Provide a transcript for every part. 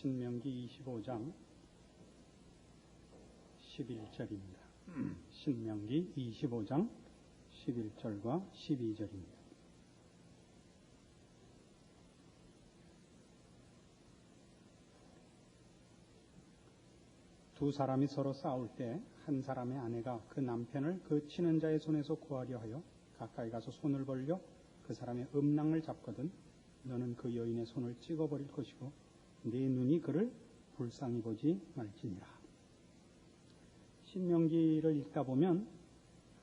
신명기 25장 11절입니다. 신명기 25장 11절과 12절입니다. 두 사람이 서로 싸울 때 한 사람의 아내가 그 남편을 그 치는 자의 손에서 구하려 하여 가까이 가서 손을 벌려 그 사람의 음낭을 잡거든 너는 그 여인의 손을 찍어버릴 것이고 네 눈이 그를 불쌍히 보지 말지니라. 신명기를 읽다 보면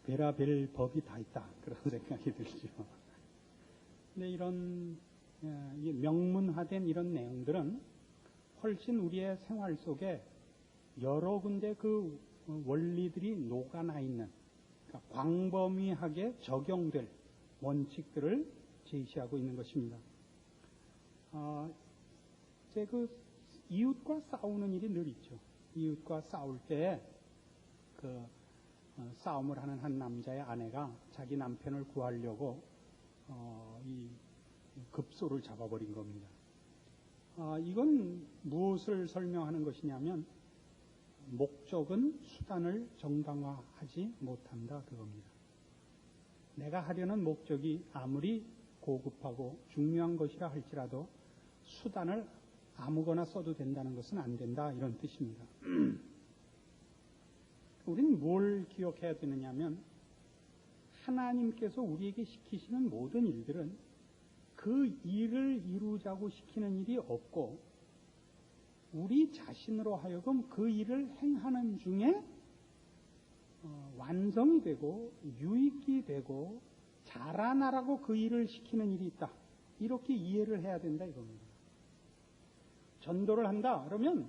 베라벨 법이 다 있다 그런 생각이 들죠. 근데 이런 명문화된 이런 내용들은 훨씬 우리의 생활 속에 여러 군데 그 원리들이 녹아나 있는, 그러니까 광범위하게 적용될 원칙들을 제시하고 있는 것입니다. 제 그 이웃과 싸우는 일이 늘 있죠. 이웃과 싸울 때 그 싸움을 하는 한 남자의 아내가 자기 남편을 구하려고 이 급소를 잡아버린 겁니다. 이건 무엇을 설명하는 것이냐면 목적은 수단을 정당화하지 못한다 그겁니다. 내가 하려는 목적이 아무리 고급하고 중요한 것이라 할지라도 수단을 아무거나 써도 된다는 것은 안 된다 이런 뜻입니다. 우리는 뭘 기억해야 되느냐면 하나님께서 우리에게 시키시는 모든 일들은 그 일을 이루자고 시키는 일이 없고 우리 자신으로 하여금 그 일을 행하는 중에 완성이 되고 유익이 되고 자라나라고 그 일을 시키는 일이 있다. 이렇게 이해를 해야 된다 이겁니다. 전도를 한다 그러면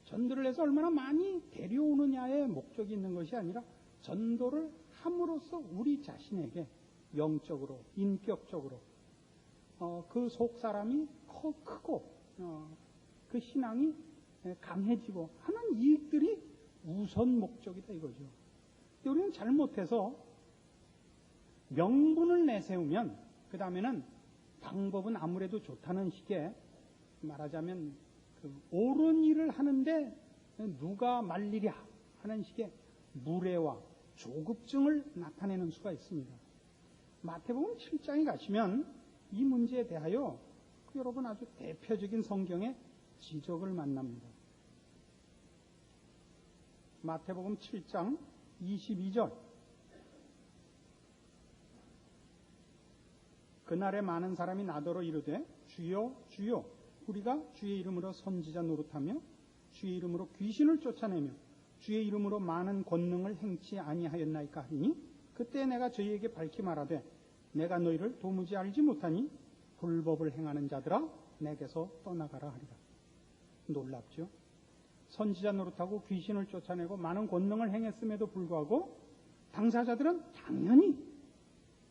전도를 해서 얼마나 많이 데려오느냐의 목적이 있는 것이 아니라 전도를 함으로써 우리 자신에게 영적으로 인격적으로 그 속 사람이 크고 그 신앙이 강해지고 하는 이익들이 우선 목적이다 이거죠. 근데 우리는 잘못해서 명분을 내세우면 그 다음에는 방법은 아무래도 좋다는 식의 말하자면 그 옳은 일을 하는데 누가 말리랴 하는 식의 무례와 조급증을 나타내는 수가 있습니다. 마태복음 7장에 가시면 이 문제에 대하여 여러분 아주 대표적인 성경의 지적을 만납니다. 마태복음 7장 22절 그날에 많은 사람이 나더러 이르되 주여 주여 우리가 주의 이름으로 선지자 노릇하며 주의 이름으로 귀신을 쫓아내며 주의 이름으로 많은 권능을 행치 아니하였나이까 하니 그때 내가 저희에게 밝히 말하되 내가 너희를 도무지 알지 못하니 불법을 행하는 자들아 내게서 떠나가라 하리라. 놀랍죠? 선지자 노릇하고 귀신을 쫓아내고 많은 권능을 행했음에도 불구하고 당사자들은 당연히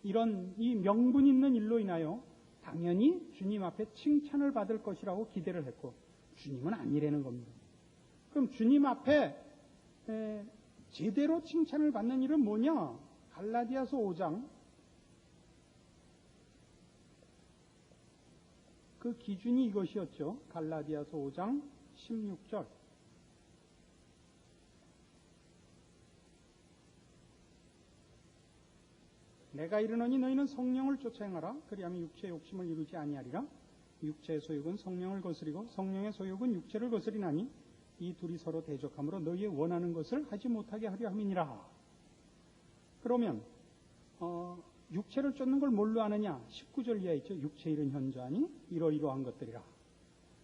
이런 이 명분 있는 일로 인하여 당연히 주님 앞에 칭찬을 받을 것이라고 기대를 했고 주님은 아니라는 겁니다. 그럼 주님 앞에 제대로 칭찬을 받는 일은 뭐냐? 갈라디아서 5장 그 기준이 이것이었죠. 갈라디아서 5장 16절 내가 이르노니 너희는 성령을 쫓아 행하라. 그리하면 육체의 욕심을 이루지 아니하리라. 육체의 소욕은 성령을 거스리고 성령의 소욕은 육체를 거스리나니 이 둘이 서로 대적하므로 너희의 원하는 것을 하지 못하게 하려 함이니라. 그러면 육체를 쫓는 걸 뭘로 아느냐? 19절 이하에 있죠. 육체 일은 현저하니 이러이러한 것들이라.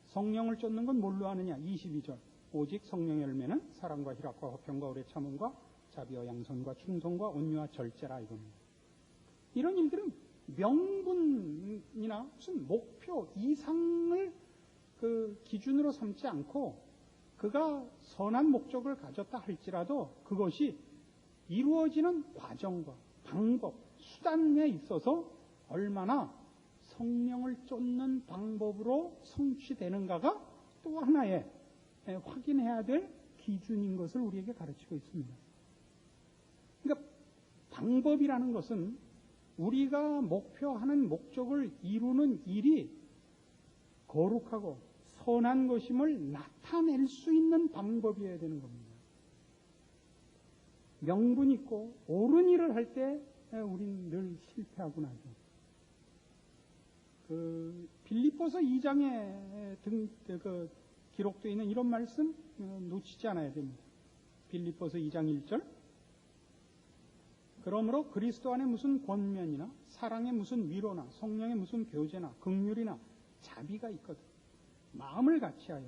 성령을 쫓는 건 뭘로 아느냐? 22절 오직 성령의 열매는 사랑과 희락과 화평과 오래 참음과 자비와 양선과 충성과 온유와 절제라 이겁니다. 이런 일들은 명분이나 무슨 목표 이상을 그 기준으로 삼지 않고 그가 선한 목적을 가졌다 할지라도 그것이 이루어지는 과정과 방법, 수단에 있어서 얼마나 성령을 쫓는 방법으로 성취되는가가 또 하나의 확인해야 될 기준인 것을 우리에게 가르치고 있습니다. 그러니까 방법이라는 것은 우리가 목표하는 목적을 이루는 일이 거룩하고 선한 것임을 나타낼 수 있는 방법이어야 되는 겁니다. 명분 있고 옳은 일을 할 때 우린 늘 실패하고 나죠. 빌립보서 2장에 기록되어 있는 이런 말씀 놓치지 않아야 됩니다. 빌립보서 2장 1절. 그러므로 그리스도 안에 무슨 권면이나 사랑의 무슨 위로나 성령의 무슨 교제나 긍휼이나 자비가 있거든. 마음을 같이하여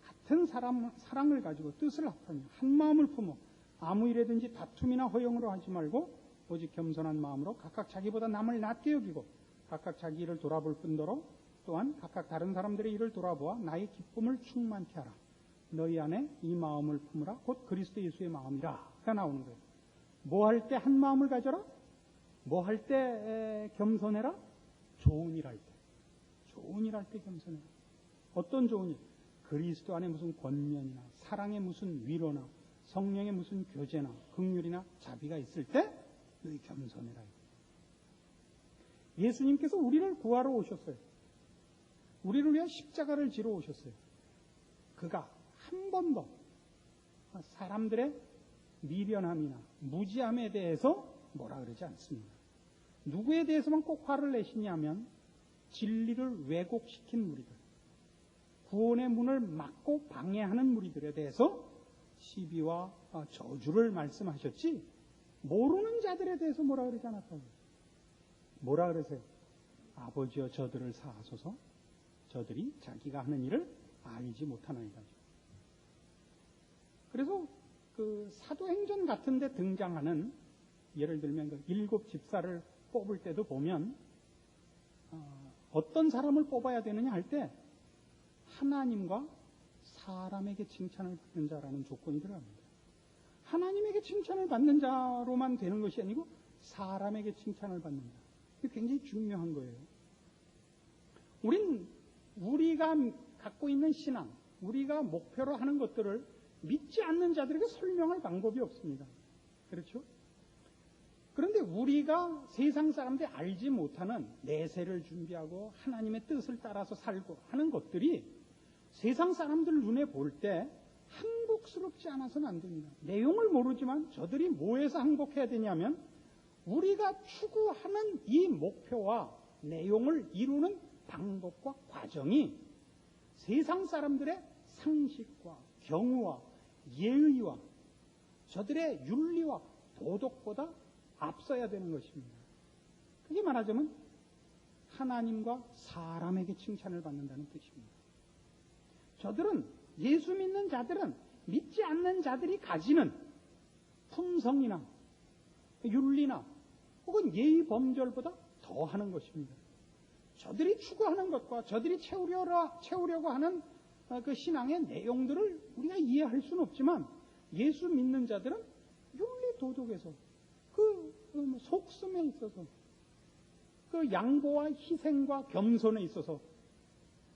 같은 사랑을 가지고 뜻을 합하며 한 마음을 품어 아무 일에든지 다툼이나 허용으로 하지 말고 오직 겸손한 마음으로 각각 자기보다 남을 낮게 여기고 각각 자기 일을 돌아볼 뿐더러 또한 각각 다른 사람들의 일을 돌아보아 나의 기쁨을 충만케 하라. 너희 안에 이 마음을 품으라. 곧 그리스도 예수의 마음이라가 나오는 거예요. 뭐 할 때 한 마음을 가져라? 뭐 할 때 겸손해라? 좋은 일 할 때. 좋은 일 할 때 겸손해라. 어떤 좋은 일? 그리스도 안에 무슨 권면이나 사랑의 무슨 위로나 성령의 무슨 교제나 긍휼이나 자비가 있을 때 너희 겸손해라. 예수님께서 우리를 구하러 오셨어요. 우리를 위해 십자가를 지러 오셨어요. 그가 한 번도 사람들의 미련함이나 무지함에 대해서 뭐라 그러지 않습니다. 누구에 대해서만 꼭 화를 내시냐면 진리를 왜곡시킨 무리들, 구원의 문을 막고 방해하는 무리들에 대해서 시비와 저주를 말씀하셨지 모르는 자들에 대해서 뭐라 그러지 않았다고요. 뭐라 그러세요? 아버지여 저들을 사하소서 저들이 자기가 하는 일을 알지 못하나이다. 그래서 사도행전 같은 데 등장하는 예를 들면 7 집사를 뽑을 때도 보면 어떤 사람을 뽑아야 되느냐 할 때 하나님과 사람에게 칭찬을 받는 자라는 조건이 들어갑니다. 하나님에게 칭찬을 받는 자로만 되는 것이 아니고 사람에게 칭찬을 받는 자. 이게 굉장히 중요한 거예요. 우리가 갖고 있는 신앙, 우리가 목표로 하는 것들을 믿지 않는 자들에게 설명할 방법이 없습니다. 그렇죠? 그런데 우리가 세상 사람들이 알지 못하는 내세를 준비하고 하나님의 뜻을 따라서 살고 하는 것들이 세상 사람들 눈에 볼 때 항복스럽지 않아서는 안 됩니다. 내용을 모르지만 저들이 뭐에서 항복해야 되냐면 우리가 추구하는 이 목표와 내용을 이루는 방법과 과정이 세상 사람들의 상식과 경우와 예의와 저들의 윤리와 도덕보다 앞서야 되는 것입니다. 그게 말하자면 하나님과 사람에게 칭찬을 받는다는 뜻입니다. 저들은 예수 믿는 자들은 믿지 않는 자들이 가지는 품성이나 윤리나 혹은 예의 범절보다 더하는 것입니다. 저들이 추구하는 것과 저들이 채우려고 하는 그 신앙의 내용들을 우리가 이해할 수는 없지만 예수 믿는 자들은 윤리 도덕에서 그 속성에 있어서 그 양보와 희생과 겸손에 있어서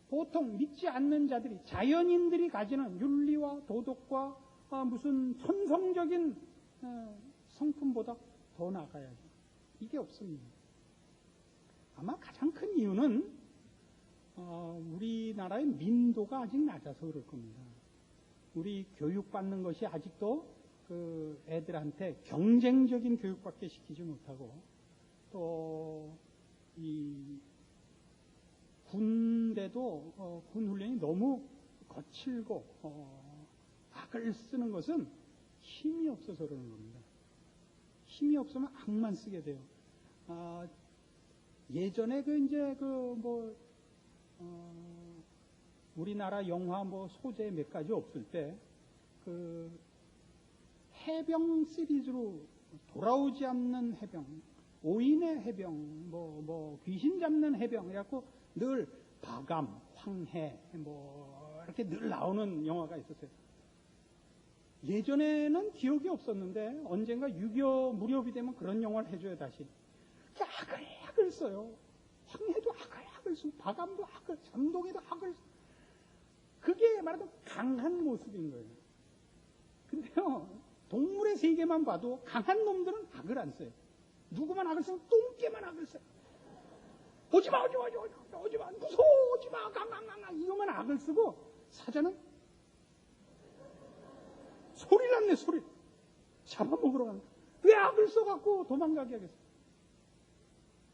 보통 믿지 않는 자들이 자연인들이 가지는 윤리와 도덕과 무슨 천성적인 성품보다 더 나아가야죠. 이게 없습니다. 아마 가장 큰 이유는 우리나라의 민도가 아직 낮아서 그럴 겁니다. 우리 교육받는 것이 아직도 그 애들한테 경쟁적인 교육밖에 시키지 못하고 또 이 군대도 군 훈련이 너무 거칠고 악을 쓰는 것은 힘이 없어서 그러는 겁니다. 힘이 없으면 악만 쓰게 돼요. 예전에 우리나라 영화 소재 몇 가지 없을 때 해병 시리즈로 돌아오지 않는 해병, 오인의 해병, 귀신 잡는 해병, 그래갖고 늘 바감, 황해, 이렇게 늘 나오는 영화가 있었어요. 예전에는 기억이 없었는데 언젠가 6.25 무렵이 되면 그런 영화를 해줘요, 다시. 악을 써요. 황해도 악을 쓰고, 바감도 악을, 잠동에도 악을 쓰고. 그게 말하자면 강한 모습인 거예요. 근데요, 동물의 세계만 봐도 강한 놈들은 악을 안 써요. 누구만 악을 쓰면 똥개만 악을 써요. 오지마, 무서워, 오지마, 강강강강. 이거만 악을 쓰고, 사자는 소리를 내, 소리. 잡아먹으러 간다. 왜 악을 써갖고 도망가게 하겠어?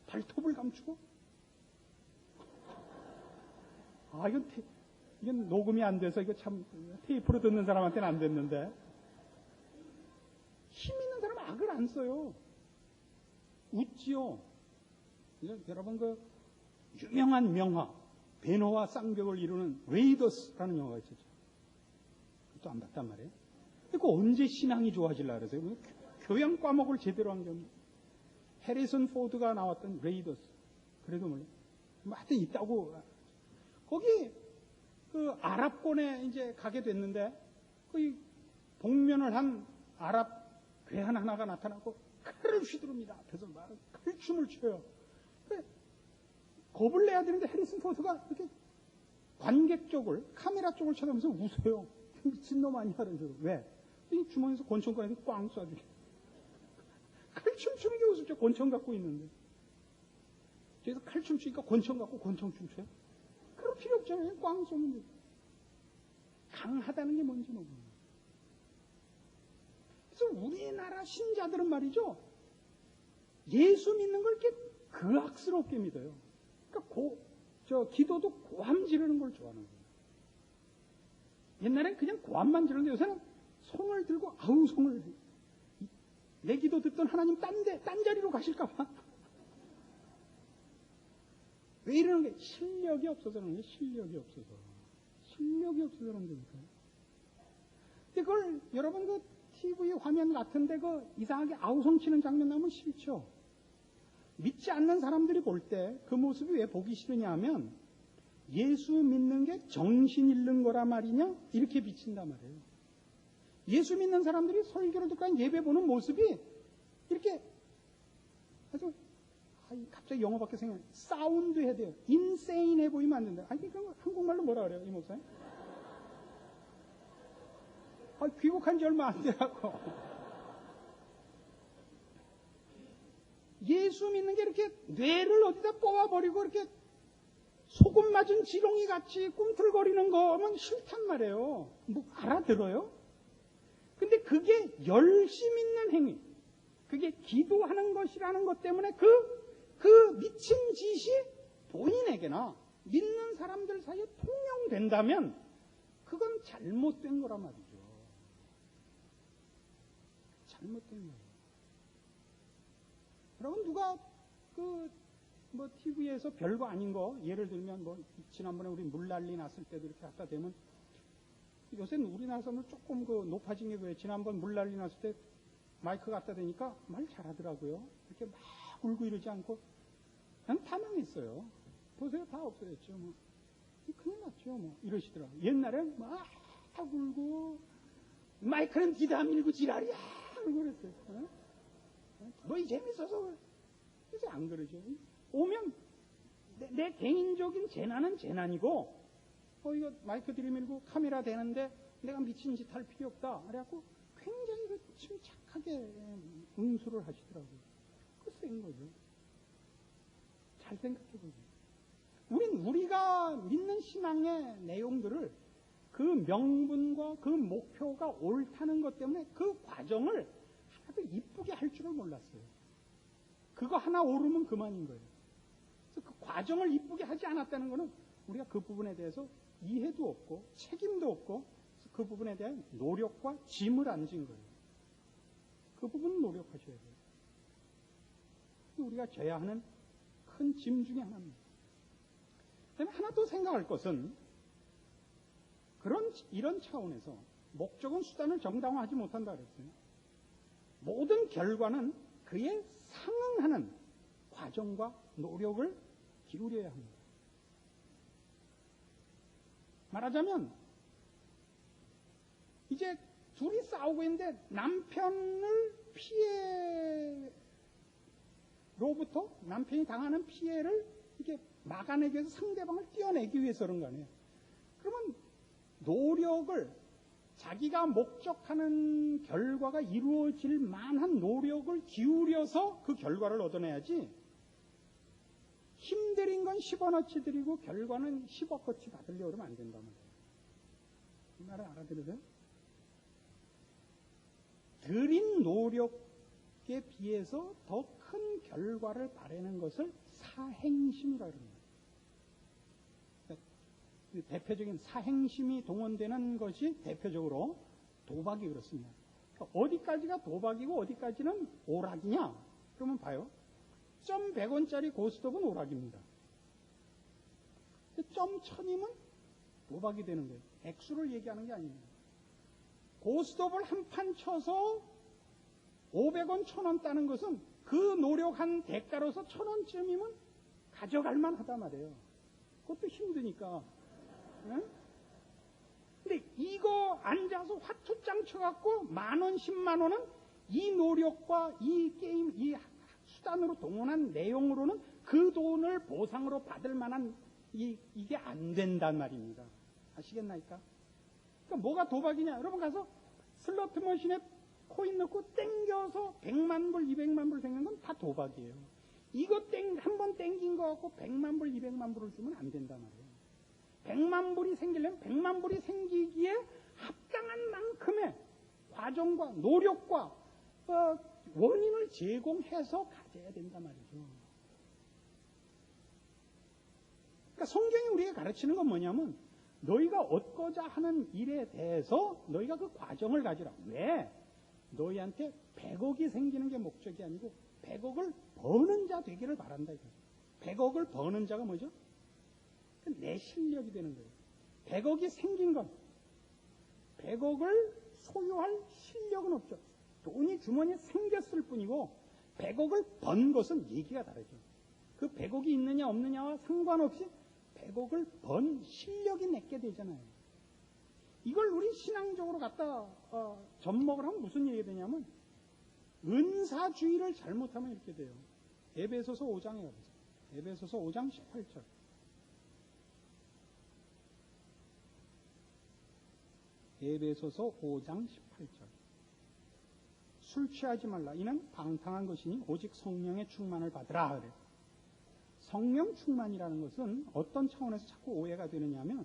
발톱을 감추고? 이건 녹음이 안 돼서 이거 참 테이프로 듣는 사람한테는 안 됐는데. 힘 있는 사람은 악을 안 써요. 웃지요. 여러분 그 유명한 명화 배너와 쌍벽을 이루는 레이더스라는 영화가 있었죠. 그것도 안 봤단 말이에요. 그러니까 언제 신앙이 좋아질라 그러세요? 교양 과목을 제대로 한 게 없는. 해리슨 포드가 나왔던 레이더스. 그래도 몰라. 하여튼 있다고. 거기 그 아랍권에 이제 가게 됐는데 그 복면을 한 아랍 괴한 하나가 나타나고 칼을 휘두릅니다. 앞에서 막 칼춤을 춰요. 겁을 내야 되는데 해리슨 포드가 이렇게 관객 쪽을 카메라 쪽을 쳐다보면서 웃어요. 미친놈 아니야 그러면서. 왜? 이 주머니에서 권총 꺼내서 꽝 쏴주게. 칼춤 추는 게 우습죠. 권총 갖고 있는데. 그래서 칼춤 추니까 권총 갖고 권총 춤춰요. 그럴 필요 없잖아요. 꽝 쏘면 돼. 강하다는 게 뭔지 모르겠어요. 그래서 우리나라 신자들은 말이죠. 예수 믿는 걸 이렇게 그악스럽게 믿어요. 그러니까 기도도 고함 지르는 걸 좋아하는 거예요. 옛날엔 그냥 고함만 지르는데 요새는 손을 들고 아우 손을 내 기도 듣던 하나님 딴 자리로 가실까봐. 왜 이러는 게 실력이 없어서 그러는 거예요. 실력이 없어서 그런다니까요. 그걸 여러분 그 TV 화면 같은데 그 이상하게 아우성 치는 장면 나오면 싫죠. 믿지 않는 사람들이 볼 때 그 모습이 왜 보기 싫으냐 하면 예수 믿는 게 정신 잃는 거라 말이냐? 이렇게 비친단 말이에요. 예수 믿는 사람들이 설교를 듣고 예배 보는 모습이 이렇게 아주 갑자기 영어밖에 생각 안 나요. 사운드 해야 돼요. 인세인해 보이면 안 된다. 그럼 한국말로 뭐라 그래요? 이 목사님? 귀국한 지 얼마 안 돼갖고. 예수 믿는 게 이렇게 뇌를 어디다 뽑아버리고 이렇게 소금 맞은 지렁이 같이 꿈틀거리는 거면 싫단 말이에요. 뭐 알아들어요? 근데 그게 열심 있는 행위, 그게 기도하는 것이라는 것 때문에 그 미친 짓이 본인에게나 믿는 사람들 사이에 통용된다면 그건 잘못된 거란 말이죠. 잘못된 거예요. 여러분 누가 TV에서 별거 아닌 거, 예를 들면 지난번에 우리 물난리 났을 때도 이렇게 갖다 대면, 요새는 우리나라 사람들 조금 높아진 게 그래요. 지난번 물난리 났을 때 마이크 갖다 대니까 말 잘하더라고요. 이렇게 막 울고 이러지 않고, 그냥 다 망했어요. 보세요, 다 없어졌죠. 큰일 났죠. 이러시더라고요. 옛날엔 막 울고, 마이크는 뒤다 밀고 지랄이야! 그러고 그랬어요. 이 재밌어서 그래. 그래서 안 그러죠. 오면 내 개인적인 재난은 재난이고, 이거 마이크 들이밀고 카메라 대는데 내가 미친 짓 할 필요 없다. 그래갖고 굉장히 침착하게 응수를 하시더라고요. 그거 센 거죠. 잘 생각해보죠. 우리가 믿는 신앙의 내용들을 그 명분과 그 목표가 옳다는 것 때문에 그 과정을 하나도 이쁘게 할 줄을 몰랐어요. 그거 하나 오르면 그만인 거예요. 그래서 그 과정을 이쁘게 하지 않았다는 것은 우리가 그 부분에 대해서 이해도 없고 책임도 없고 그 부분에 대한 노력과 짐을 안 진 거예요. 그 부분은 노력하셔야 돼요. 우리가 져야 하는 큰 짐 중에 하나입니다. 그다음에 하나 또 생각할 것은 이런 차원에서 목적은 수단을 정당화하지 못한다 그랬어요. 모든 결과는 그에 상응하는 과정과 노력을 기울여야 합니다. 말하자면 이제 둘이 싸우고 있는데 남편을 피해로부터 남편이 당하는 피해를 이렇게 막아내기 위해서 상대방을 띄어내기 위해서 그런 거 아니에요. 그러면 노력을 자기가 목적하는 결과가 이루어질 만한 노력을 기울여서 그 결과를 얻어내야지 힘들인 10원어치 드리고 결과는 10억어치 받으려고 그러면 안 된단 말이에요. 이 말을 알아들으세요? 들인 노력에 비해서 더 큰 결과를 바라는 것을 사행심이라고 합니다. 대표적인 사행심이 동원되는 것이 대표적으로 도박이 그렇습니다. 그러니까 어디까지가 도박이고 어디까지는 오락이냐? 그러면 봐요. 점 100원짜리 고스톱은 오락입니다. 점 1000이면 도박이 되는 거예요. 액수를 얘기하는 게 아닙니다. 고스톱을 한 판 쳐서 500원, 1000원 따는 것은 그 노력한 대가로서 1000원쯤이면 가져갈 만하단 말이에요. 그것도 힘드니까. 응? 근데 이거 앉아서 화투장 쳐갖고 10,000원, 100,000원은 이 노력과 이 게임, 이 수단으로 동원한 내용으로는 그 돈을 보상으로 받을 만한 이게 안 된단 말입니다. 아시겠나이까? 그러니까 뭐가 도박이냐? 여러분 가서 슬로트 머신에 코인 넣고 땡겨서 100만 불, 200만 불 생긴 건 다 도박이에요. 이거 한 번 땡긴 거 갖고 100만 불, 200만 불을 주면 안 된단 말이에요. 100만 불이 생기려면 100만 불이 생기기에 합당한 만큼의 과정과 노력과 원인을 제공해서 가져야 된단 말이죠. 그러니까 성경이 우리에게 가르치는 건 뭐냐면 너희가 얻고자 하는 일에 대해서 너희가 그 과정을 가지라. 왜? 너희한테 100억이 생기는 게 목적이 아니고 100억을 버는 자 되기를 바란다. 100억을 버는 자가 뭐죠? 내 실력이 되는 거예요. 100억이 생긴 건 100억을 소유할 실력은 없죠. 돈이 주머니에 생겼을 뿐이고 100억을 번 것은 얘기가 다르죠. 그 100억이 있느냐 없느냐와 상관없이 100억을 번 실력이 내게 되잖아요. 이걸 우리 신앙적으로 갖다 접목을 하면 무슨 얘기가 되냐면 은사주의를 잘못하면 이렇게 돼요. 에베소서 5장에 가보세요. 에베소서 5장 18절. 에베소서 5장 18절. 술 취하지 말라. 이는 방탕한 것이니 오직 성령의 충만을 받으라. 그래요. 성령 충만이라는 것은 어떤 차원에서 자꾸 오해가 되느냐 하면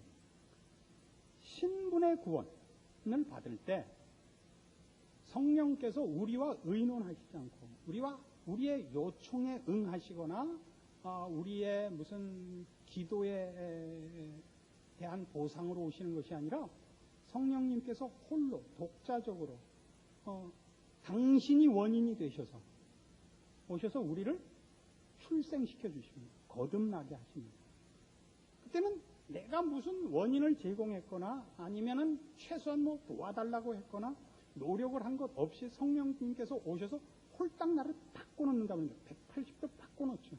신분의 구원을 받을 때 성령께서 우리와 의논하시지 않고 우리의 요청에 응하시거나 우리의 무슨 기도에 대한 보상으로 오시는 것이 아니라 성령님께서 홀로 독자적으로 당신이 원인이 되셔서 오셔서 우리를 출생시켜 주십니다. 거듭나게 하십니다. 그때는 내가 무슨 원인을 제공했거나 아니면은 최소한 뭐 도와달라고 했거나 노력을 한 것 없이 성령님께서 오셔서 홀딱 나를 바꿔놓는다면 180도 바꿔놓죠.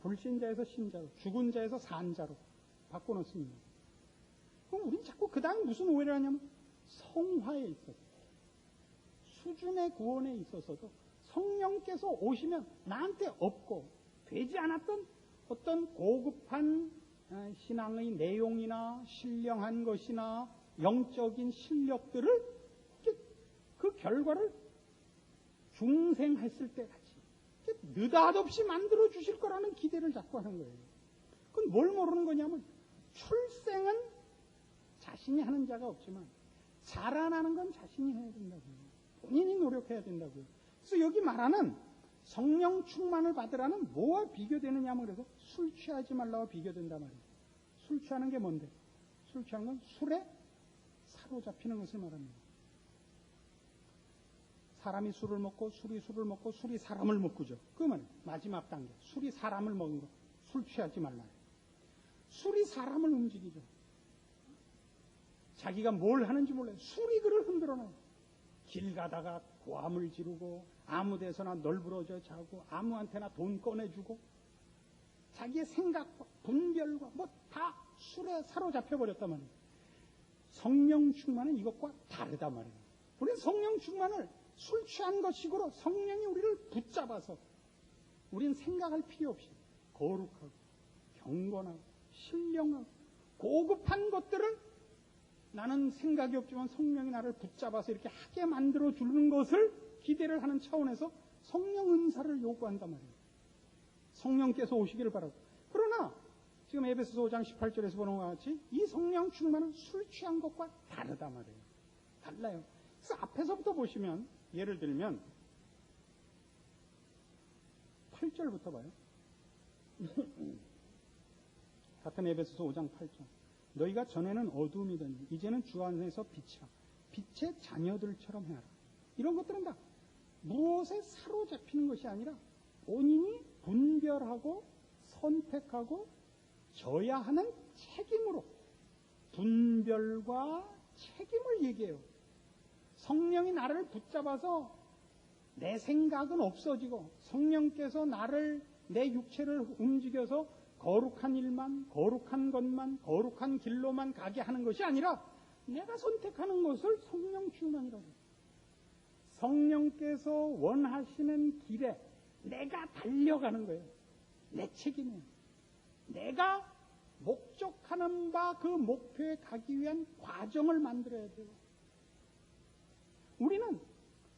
불신자에서 신자로, 죽은 자에서 산 자로 바꿔놓습니다. 그럼 우린 자꾸 그 다음 무슨 오해를 하냐면 성화에 있어서 수준의 구원에 있어서도 성령께서 오시면 나한테 없고 되지 않았던 어떤 고급한 신앙의 내용이나 신령한 것이나 영적인 실력들을 그 결과를 중생했을 때 같이 느닷없이 만들어 주실 거라는 기대를 자꾸 하는 거예요. 그건 뭘 모르는 거냐면 출생은 자신이 하는 자가 없지만 자라나는 건 자신이 해야 된다고요. 본인이 노력해야 된다고요. 그래서 여기 말하는 성령 충만을 받으라는 뭐와 비교되느냐 하면 그래서 술 취하지 말라와 비교된단 말이에요. 술 취하는 게 뭔데? 술 취하는 건 술에 사로잡히는 것을 말합니다. 사람이 술을 먹고 술이 사람을 먹고죠. 그러면 마지막 단계 술이 사람을 먹은 거 술 취하지 말라. 술이 사람을 움직이죠. 자기가 뭘 하는지 몰라요. 술이 그를 흔들어놔요. 길 가다가 고함을 지르고 아무 데서나 널브러져 자고 아무한테나 돈 꺼내주고 자기의 생각과 분별과 뭐 다 술에 사로잡혀 버렸단 말이에요. 성령 충만은 이것과 다르단 말이에요. 우리는 성령 충만을 술 취한 것식으로 성령이 우리를 붙잡아서 우리는 생각할 필요 없이 거룩하고 경건하고 신령하고 고급한 것들을 나는 생각이 없지만 성령이 나를 붙잡아서 이렇게 하게 만들어 주는 것을 기대를 하는 차원에서 성령 은사를 요구한단 말이에요. 성령께서 오시기를 바라고. 그러나 지금 에베소서 5장 18절에서 보는 것 같이 이 성령 충만은 술 취한 것과 다르다 말이에요. 달라요. 그래서 앞에서부터 보시면 예를 들면 8절부터 봐요. 같은 에베소서 5장 8절. 너희가 전에는 어두움이더니 이제는 주 안에서 빛이라. 빛의 자녀들처럼 해라. 이런 것들은 다 무엇에 사로잡히는 것이 아니라 본인이 분별하고 선택하고 져야 하는 책임으로 분별과 책임을 얘기해요. 성령이 나를 붙잡아서 내 생각은 없어지고 성령께서 내 육체를 움직여서 거룩한 일만, 거룩한 것만, 거룩한 길로만 가게 하는 것이 아니라 내가 선택하는 것을 성령 충만이라고 해요. 성령께서 원하시는 길에 내가 달려가는 거예요. 내 책임이에요. 내가 목적하는 바 그 목표에 가기 위한 과정을 만들어야 돼요. 우리는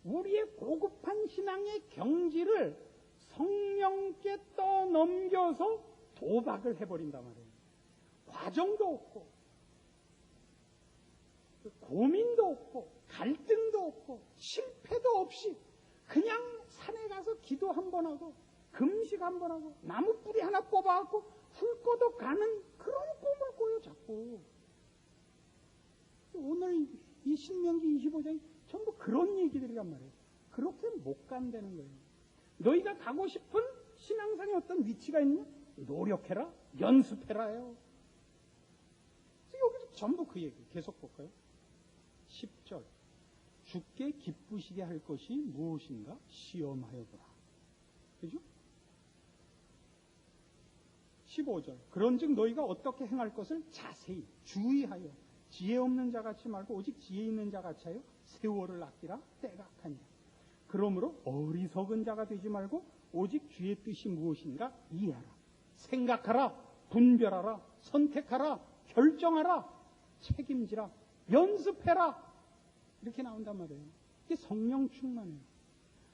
우리의 고급한 신앙의 경지를 성령께 떠넘겨서 도박을 해버린단 말이에요. 과정도 없고 고민도 없고 갈등도 없고 실패도 없이 그냥 산에 가서 기도 한 번 하고 금식 한 번 하고 나무 뿌리 하나 뽑아갖고 훑고도 가는 그런 꿈을 꿔요 자꾸. 오늘 이 신명기 25장이 전부 그런 얘기들이란 말이에요. 그렇게 못 간다는 거예요. 너희가 가고 싶은 신앙생의 어떤 위치가 있냐? 노력해라, 연습해라요. 그래서 여기서 전부 그 얘기 계속 볼까요? 10절. 주께 기쁘시게 할 것이 무엇인가? 시험하여 보라. 그죠? 15절. 그런즉 너희가 어떻게 행할 것을 자세히 주의하여 지혜 없는 자같이 말고 오직 지혜 있는 자같이 하여 세월을 아끼라. 때가 악하니라. 그러므로 어리석은 자가 되지 말고 오직 주의 뜻이 무엇인가 이해하라. 생각하라. 분별하라. 선택하라. 결정하라. 책임지라. 연습해라. 이렇게 나온단 말이에요. 이게 성령 충만이에요.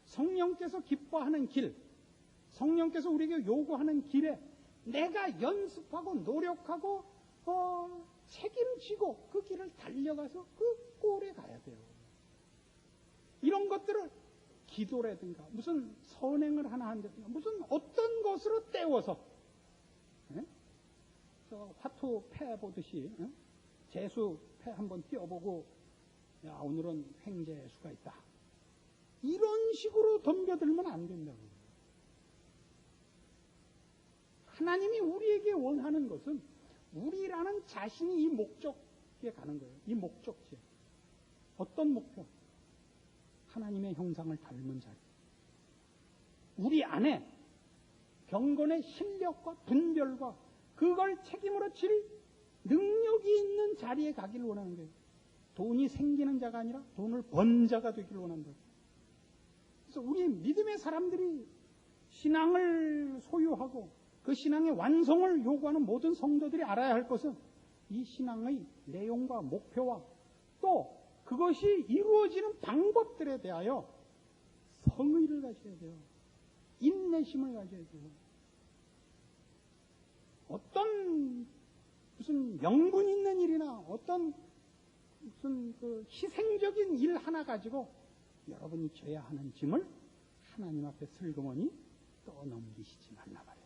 성령께서 기뻐하는 길, 성령께서 우리에게 요구하는 길에 내가 연습하고 노력하고 책임지고 그 길을 달려가서 그 꼴에 가야 돼요. 이런 것들을 기도라든가 무슨 선행을 하나 한다든가 무슨 어떤 것으로 때워서 화투 패 보듯이 재수 패 한번 띄워보고 야 오늘은 횡재수가 있다. 이런 식으로 덤벼들면 안 된다고. 하나님이 우리에게 원하는 것은 우리라는 자신이 이 목적에 가는 거예요. 이 목적지에. 어떤 목표? 하나님의 형상을 닮은 자리. 우리 안에 경건의 실력과 분별과 그걸 책임으로 질 능력이 있는 자리에 가기를 원하는 거예요. 돈이 생기는 자가 아니라 돈을 번 자가 되기를 원한다. 그래서 우리 믿음의 사람들이 신앙을 소유하고 그 신앙의 완성을 요구하는 모든 성도들이 알아야 할 것은 이 신앙의 내용과 목표와 또 그것이 이루어지는 방법들에 대하여 성의를 가져야 돼요. 인내심을 가져야 돼요. 어떤 무슨 명분 있는 일이나 어떤 무슨 그 희생적인 일 하나 가지고 여러분이 져야 하는 짐을 하나님 앞에 슬그머니 떠넘기시지 말라 말이에요.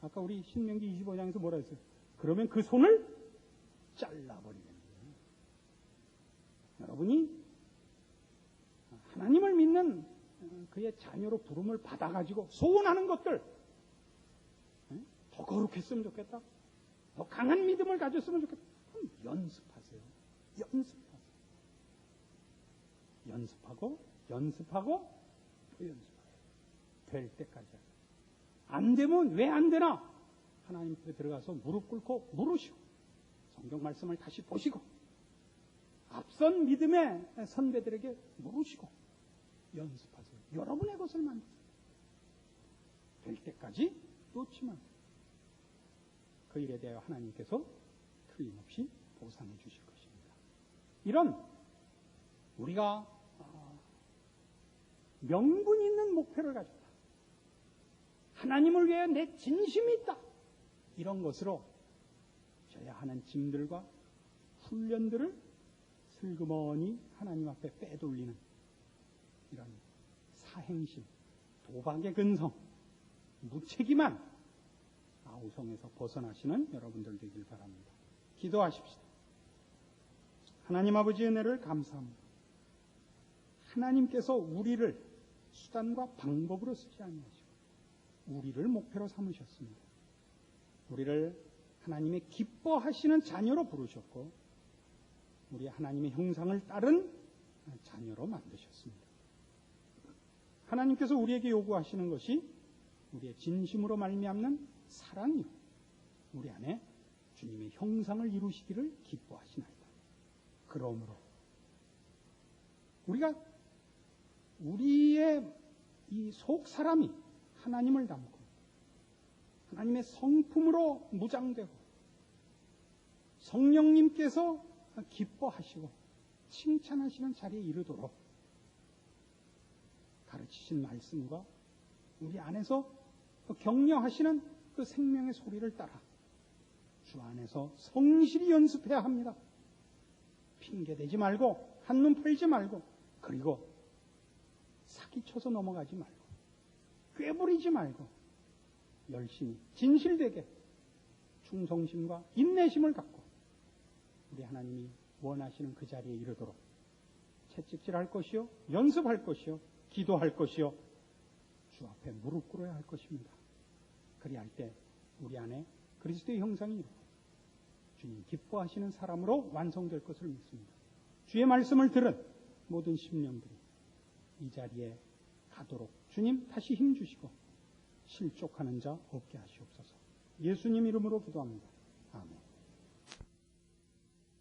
아까 우리 신명기 25장에서 뭐라 했어요? 그러면 그 손을 잘라버리는 거예요. 여러분이 하나님을 믿는 그의 자녀로 부름을 받아가지고 소원하는 것들 더 거룩했으면 좋겠다. 더 강한 믿음을 가졌으면 좋겠다. 그럼 연습하세요. 연습하고 또 연습하세요. 될 때까지. 안 되면 왜 안 되나? 하나님 앞에 들어가서 무릎 꿇고 물으시고 성경 말씀을 다시 보시고 앞선 믿음의 선배들에게 물으시고 연습하세요. 여러분의 것을 만드세요. 될 때까지 놓지 마세요. 그 일에 대하여 하나님께서 틀림없이 보상해 주실 것입니다. 이런 우리가 명분 있는 목표를 가졌다. 하나님을 위해 내 진심이 있다. 이런 것으로 져야 하는 짐들과 훈련들을 슬그머니 하나님 앞에 빼돌리는 이런 사행심, 도박의 근성, 무책임한 아우성에서 벗어나시는 여러분들 되길 바랍니다. 기도하십시다. 하나님 아버지의 은혜를 감사합니다. 하나님께서 우리를 수단과 방법으로 쓰지 아니하시고 우리를 목표로 삼으셨습니다. 우리를 하나님의 기뻐하시는 자녀로 부르셨고 우리 하나님의 형상을 따른 자녀로 만드셨습니다. 하나님께서 우리에게 요구하시는 것이 우리의 진심으로 말미암는 사랑이요 우리 안에 주님의 형상을 이루시기를 기뻐하시나이다. 그러므로 우리가 우리의 이 속 사람이 하나님을 닮고 하나님의 성품으로 무장되고 성령님께서 기뻐하시고 칭찬하시는 자리에 이르도록 가르치신 말씀과 우리 안에서 격려하시는 그 생명의 소리를 따라 주 안에서 성실히 연습해야 합니다. 핑계대지 말고 한눈 팔지 말고 그리고 사기쳐서 넘어가지 말고 꾀부리지 말고 열심히 진실되게 충성심과 인내심을 갖고 우리 하나님이 원하시는 그 자리에 이르도록 채찍질할 것이요 연습할 것이요 기도할 것이요 주 앞에 무릎 꿇어야 할 것입니다. 그리할 때 우리 안에 그리스도의 형상이 이루고 주님 기뻐하시는 사람으로 완성될 것을 믿습니다. 주의 말씀을 들은 모든 심령들이 이 자리에 가도록 주님 다시 힘주시고 실족하는 자 없게 하시옵소서. 예수님 이름으로 기도합니다.